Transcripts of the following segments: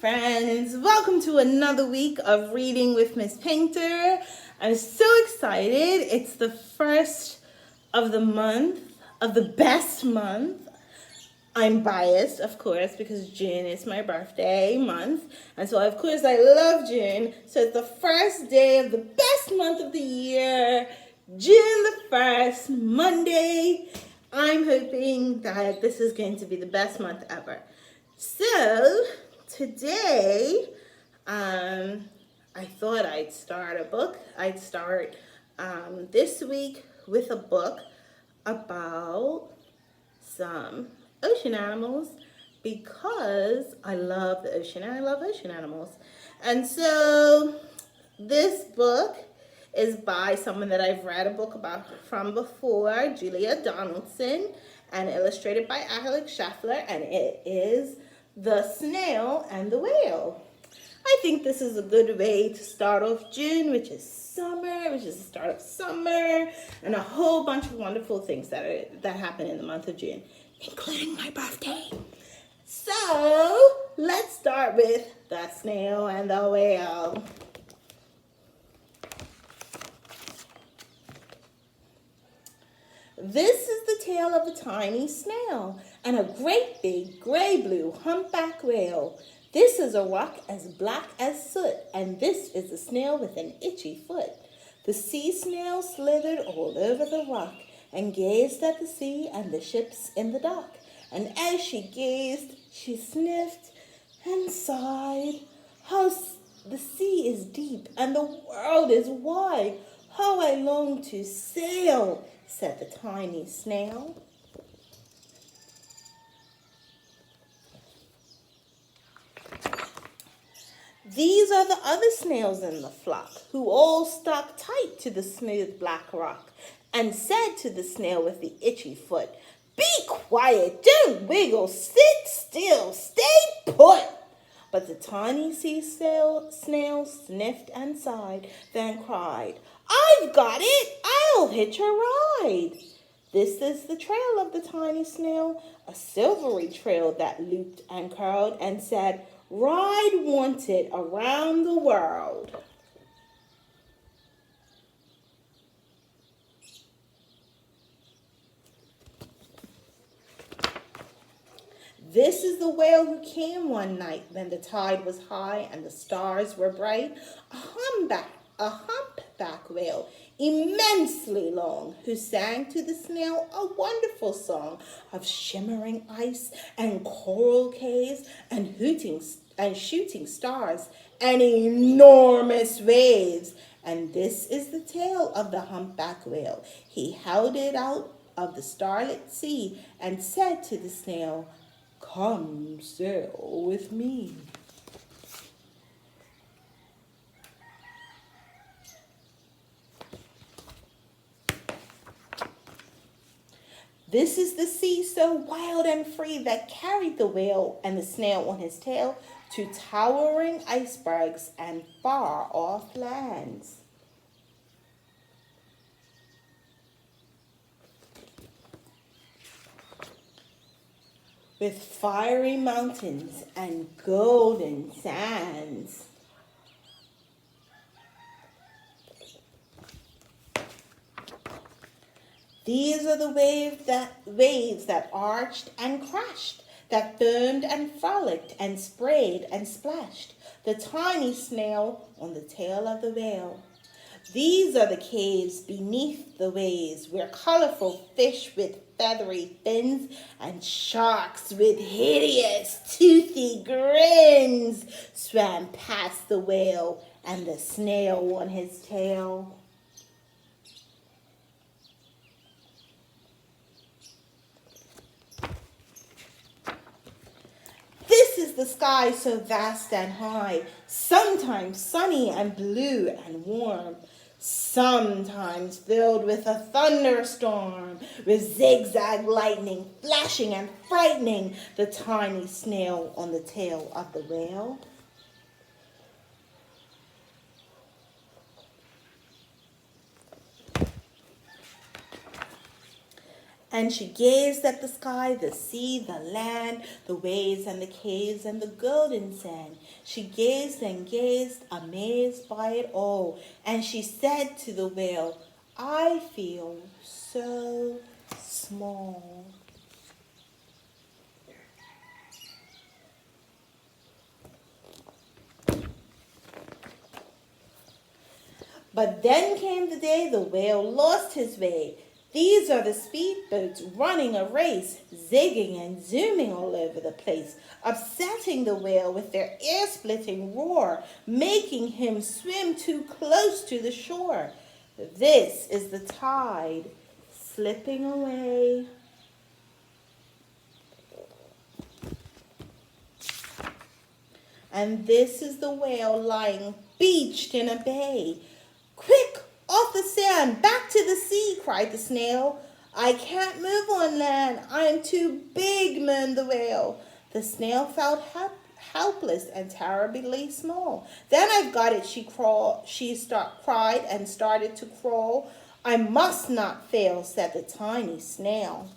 friends. Welcome to another week of Reading with Miss Paynter. I'm so excited. It's the first of the month, of the best month. I'm biased, of course, because June is my birthday month. And so, of course, I love June. So it's the first day of the best month of the year, June the 1st, Monday. I'm hoping that this is going to be the best month ever. So today, I thought I'd start a book. I'd start this week with a book about some ocean animals because I love the ocean and I love ocean animals. And so this book is by someone that I've read a book about from before, Julia Donaldson, and illustrated by Axel Scheffler, and it is The Snail and the Whale. I think this is a good way to start off June, which is summer, which is the start of summer, and a whole bunch of wonderful things that happen in the month of June, including my birthday. So let's start with The Snail and the Whale. This is the tale of a tiny snail and a great big gray-blue humpback whale. This is a rock as black as soot, and this is a snail with an itchy foot. The sea snail slithered all over the rock and gazed at the sea and the ships in the dock. And as she gazed, she sniffed and sighed. How the sea is deep and the world is wide. How I long to sail, said the tiny snail. These are the other snails in the flock, who all stuck tight to the smooth black rock, and said to the snail with the itchy foot, "Be quiet, don't wiggle, sit still, stay put." But the tiny sea snail sniffed and sighed, then cried, "I've got it, I'll hitch a ride." This is the trail of the tiny snail, a silvery trail that looped and curled and said, "Ride wanted around the world." This is the whale who came one night when the tide was high and the stars were bright, a humpback whale, immensely long, who sang to the snail a wonderful song of shimmering ice and coral caves and shooting stars and enormous waves. And this is the tale of the humpback whale. He held it out of the starlit sea and said to the snail, "Come sail with me." This is the sea so wild and free that carried the whale and the snail on his tail to towering icebergs and far off lands. With fiery mountains and golden sands. These are the waves that arched and crashed, that foamed and frolicked and sprayed and splashed the tiny snail on the tail of the whale. These are the caves beneath the waves where colorful fish with feathery fins and sharks with hideous toothy grins swam past the whale and the snail on his tail. This is the sky so vast and high, sometimes sunny and blue and warm, sometimes filled with a thunderstorm, with zigzag lightning flashing and frightening the tiny snail on the tail of the whale. And she gazed at the sky, the sea, the land, the waves and the caves and the golden sand. She gazed and gazed, amazed by it all. And she said to the whale, I feel so small. But then came the day the whale lost his way. These are the speedboats running a race, zigging and zooming all over the place, upsetting the whale with their ear-splitting roar, making him swim too close to the shore. This is the tide slipping away. And this is the whale lying beached in a bay. Quick, off the sand, back to the sea, cried the snail. I can't move on land, I am too big, moaned the whale. The snail felt helpless and terribly small. Then I've got it, she cried and started to crawl. I must not fail, said the tiny snail.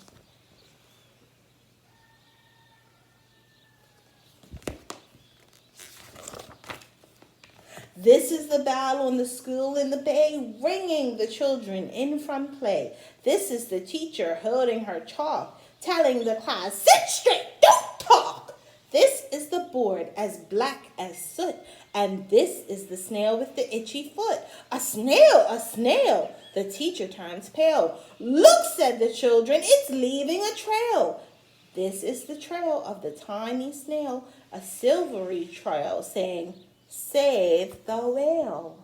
This is the bell on the school in the bay, ringing the children in from play. This is the teacher holding her chalk, telling the class, sit straight, don't talk. This is the board as black as soot, and this is the snail with the itchy foot. A snail, a snail. The teacher turns pale. Look, said the children, it's leaving a trail. This is the trail of the tiny snail, a silvery trail saying, save the whale.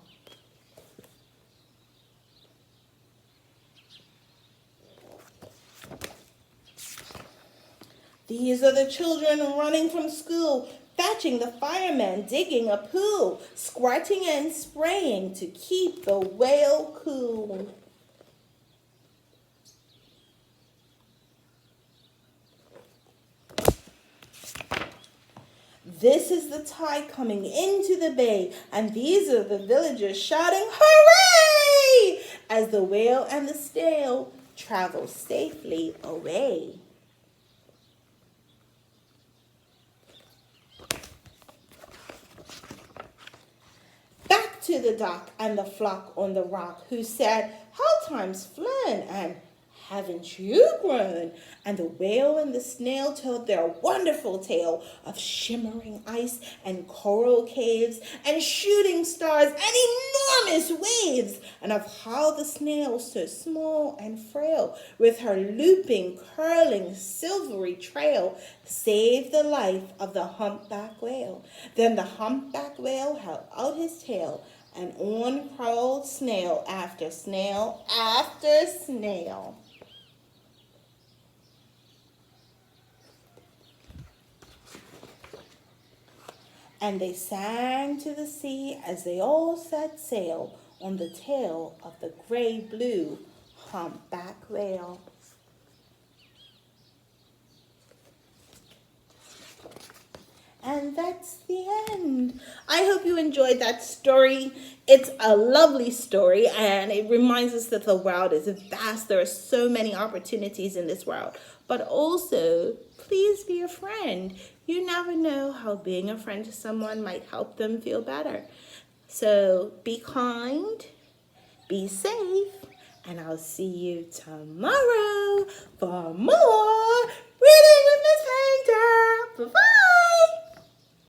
These are the children running from school, fetching the firemen, digging a pool, squirting and spraying to keep the whale cool. This is the tide coming into the bay, and these are the villagers shouting, hooray! As the whale and the snail travel safely away. Back to the duck and the flock on the rock, who said, how time's flown, and haven't you grown? And the whale and the snail told their wonderful tale of shimmering ice and coral caves and shooting stars and enormous waves, and of how the snail, so small and frail, with her looping, curling, silvery trail, saved the life of the humpback whale. Then the humpback whale held out his tail, and on crawled snail after snail after snail. And they sang to the sea as they all set sail on the tail of the gray-blue humpback whale. And that's the end. I hope you enjoyed that story. It's a lovely story, and it reminds us that the world is vast. There are so many opportunities in this world. But also, please be a friend. You never know how being a friend to someone might help them feel better. So be kind, be safe, and I'll see you tomorrow for more Reading with Miss Paynter.